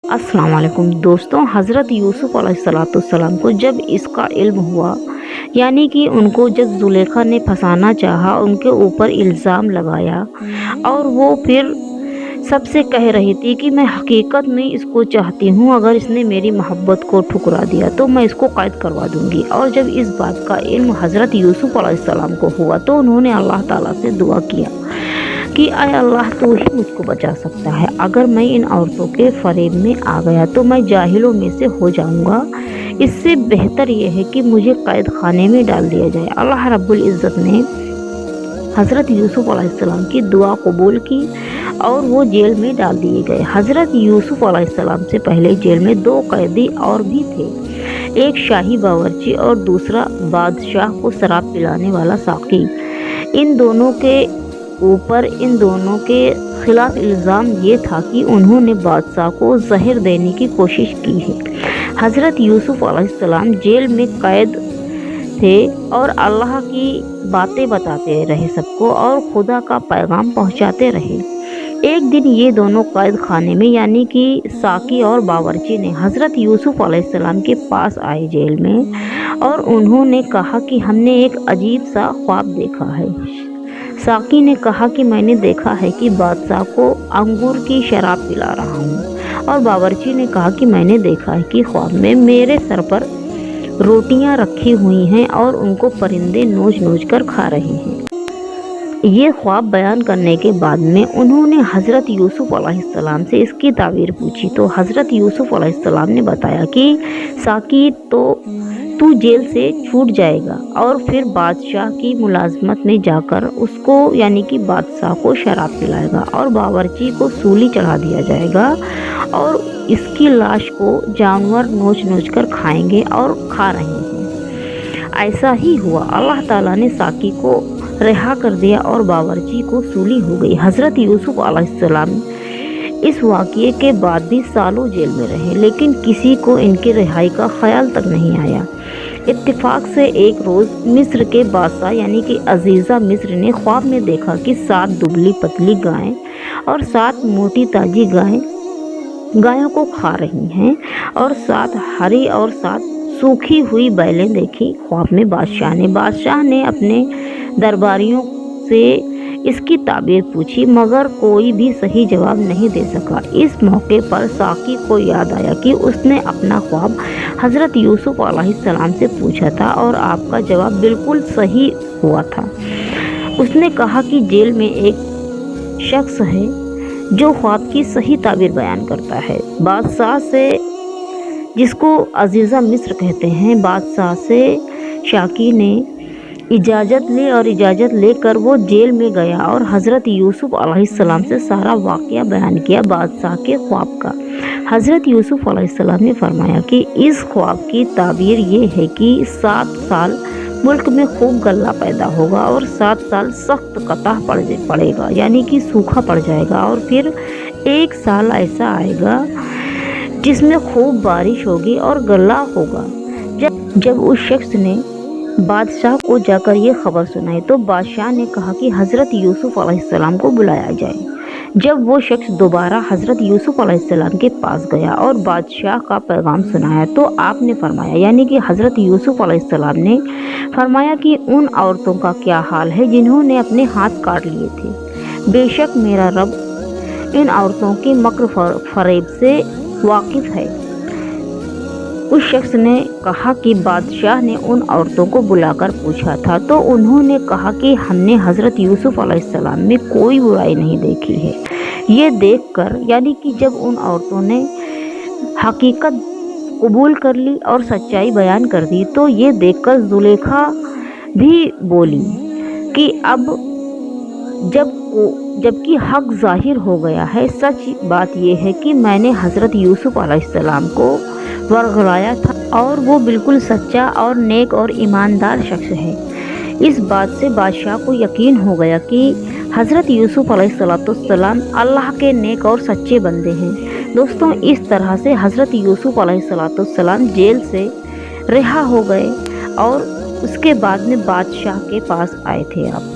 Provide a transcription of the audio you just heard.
अस्सलाम वालेकुम दोस्तों, हज़रत यूसुफ़ अलैहिस्सलाम को जब इसका इल्म हुआ, यानी कि उनको जब ज़ुलेखा ने फंसाना चाहा, उनके ऊपर इल्ज़ाम लगाया और वो फिर सबसे कह रही थी कि मैं हकीकत में इसको चाहती हूँ, अगर इसने मेरी मोहब्बत को ठुकरा दिया तो मैं इसको कैद करवा दूँगी। और जब इस बात का इल्म हज़रत यूसुफ़ अलैहिस्सलाम को हुआ तो उन्होंने अल्लाह ताला से दुआ किया कि आय अल्लाह, तू ही मुझको बचा सकता है। अगर मैं इन औरतों के फ़रेब में आ गया तो मैं जाहिलों में से हो जाऊंगा। इससे बेहतर यह है कि मुझे कैद खाने में डाल दिया जाए। अल्लाह रब्बुल इज़्ज़त ने हज़रत यूसुफ़ अलैहिस्सलाम की दुआ कबूल की और वो जेल में डाल दिए गए। हज़रत यूसुफ़ अलैहिस्सलाम से पहले जेल में 2 कैदी और भी थे, एक शाही बावर्ची और दूसरा बादशाह को शराब पिलाने वाला साकी। इन दोनों के खिलाफ इल्ज़ाम ये था कि उन्होंने बादशाह को जहर देने की कोशिश की है। हज़रत यूसुफ़ अलैहिस्सलाम जेल में कैद थे और अल्लाह की बातें बताते रहे सबको और खुदा का पैगाम पहुंचाते रहे। एक दिन ये दोनों कैद खाने में, यानी कि साकी और बावर्ची ने हज़रत यूसुफ़ अलैहिस्सलाम के पास आए जेल में और उन्होंने कहा कि हमने एक अजीब सा ख्वाब देखा है। साकी ने कहा कि मैंने देखा है कि बादशाह को अंगूर की शराब पिला रहा हूँ, और बावर्ची ने कहा कि मैंने देखा है कि ख्वाब में मेरे सर पर रोटियां रखी हुई हैं और उनको परिंदे नोच नोच कर खा रहे हैं। ये ख्वाब बयान करने के बाद में उन्होंने हज़रत यूसुफ़ अलैहिस्सलाम से इसकी ताबीर पूछी तो हज़रत यूसुफ़ अलैहिस्सलाम ने बताया कि साकी, तो तू जेल से छूट जाएगा और फिर बादशाह की मुलाजमत में जाकर उसको, यानी कि बादशाह को शराब पिलाएगा और बावर्ची को सूली चढ़ा दिया जाएगा और इसकी लाश को जानवर नोच नोच कर खाएंगे और खा रहे हैं। ऐसा ही हुआ। अल्लाह ताला ने साकी को रिहा कर दिया और बावर्ची को सूली हो गई। हज़रत यूसुफ़ अलैहिस्सलाम इस वाक़ये के बाद भी सालों जेल में रहे, लेकिन किसी को इनकी रिहाई का ख्याल तक नहीं आया। इत्तेफाक से एक रोज़ मिस्र के बादशाह, यानी कि अजीज़ा मिस्र ने ख्वाब में देखा कि 7 दुबली पतली गायें और 7 मोटी ताजी गायों को खा रही हैं और 7 हरी और 7 सूखी हुई बैलें देखी ख्वाब में बादशाह ने अपने दरबारियों से इसकी ताबीर पूछी, मगर कोई भी सही जवाब नहीं दे सका। इस मौके पर साकी को याद आया कि उसने अपना ख्वाब हज़रत यूसुफ़ अलैहिस्सलाम से पूछा था और आपका जवाब बिल्कुल सही हुआ था। उसने कहा कि जेल में एक शख्स है जो ख्वाब की सही ताबीर बयान करता है। बादशाह से, जिसको अजीज़ा मिस्र कहते हैं, बादशाह से शाकी ने इजाज़त ली और इजाज़त लेकर वो जेल में गया और हज़रत यूसुफ़ अलैहिस्सलाम से सारा वाक़या बयान किया बादशाह के ख्वाब का। हज़रत यूसुफ़ अलैहिस्सलाम ने फरमाया कि इस ख्वाब की ताबीर ये है कि 7 साल मुल्क में खूब गल्ला पैदा होगा और 7 साल सख्त कतह पड़ेगा, यानी कि सूखा पड़ जाएगा, और फिर 1 साल ऐसा आएगा जिसमें खूब बारिश होगी और गल्ला होगा। जब उस शख्स ने बादशाह को जाकर ये खबर सुनाई तो बादशाह ने कहा कि हज़रत यूसुफ़ अलैहिस्सलाम को बुलाया जाए। जब वो शख्स दोबारा हज़रत यूसुफ़ अलैहिस्सलाम के पास गया और बादशाह का पैगाम सुनाया तो आपने फरमाया, यानी कि हज़रत यूसुफ़ अलैहिस्सलाम ने फरमाया कि उन औरतों का क्या हाल है जिन्होंने अपने हाथ काट लिए थे। बेशक मेरा रब इन औरतों के मक्र फरेब से वाकिफ़ है। उस शख्स ने कहा कि बादशाह ने उन औरतों को बुलाकर पूछा था तो उन्होंने कहा कि हमने हज़रत यूसुफ़ अलैहिस्सलाम में कोई बुराई नहीं देखी है। ये देखकर, यानी कि जब उन औरतों ने हकीकत कबूल कर ली और सच्चाई बयान कर दी तो ये देखकर ज़ुलेखा भी बोली कि अब जबकि हक ज़ाहिर हो गया है, सच बात यह है कि मैंने हज़रत यूसुफ़ अलैहिस्सलाम को वरगलाया था और वो बिल्कुल सच्चा और नेक और ईमानदार शख्स है। इस बात से बादशाह को यकीन हो गया कि हज़रत यूसुफ़ अलैहिस्सलाम अल्लाह के नेक और सच्चे बंदे हैं। दोस्तों, इस तरह से हज़रत यूसुफ़ अलैहिस्सलाम जेल से रिहा हो गए और उसके बाद में बादशाह के पास आए थे आप।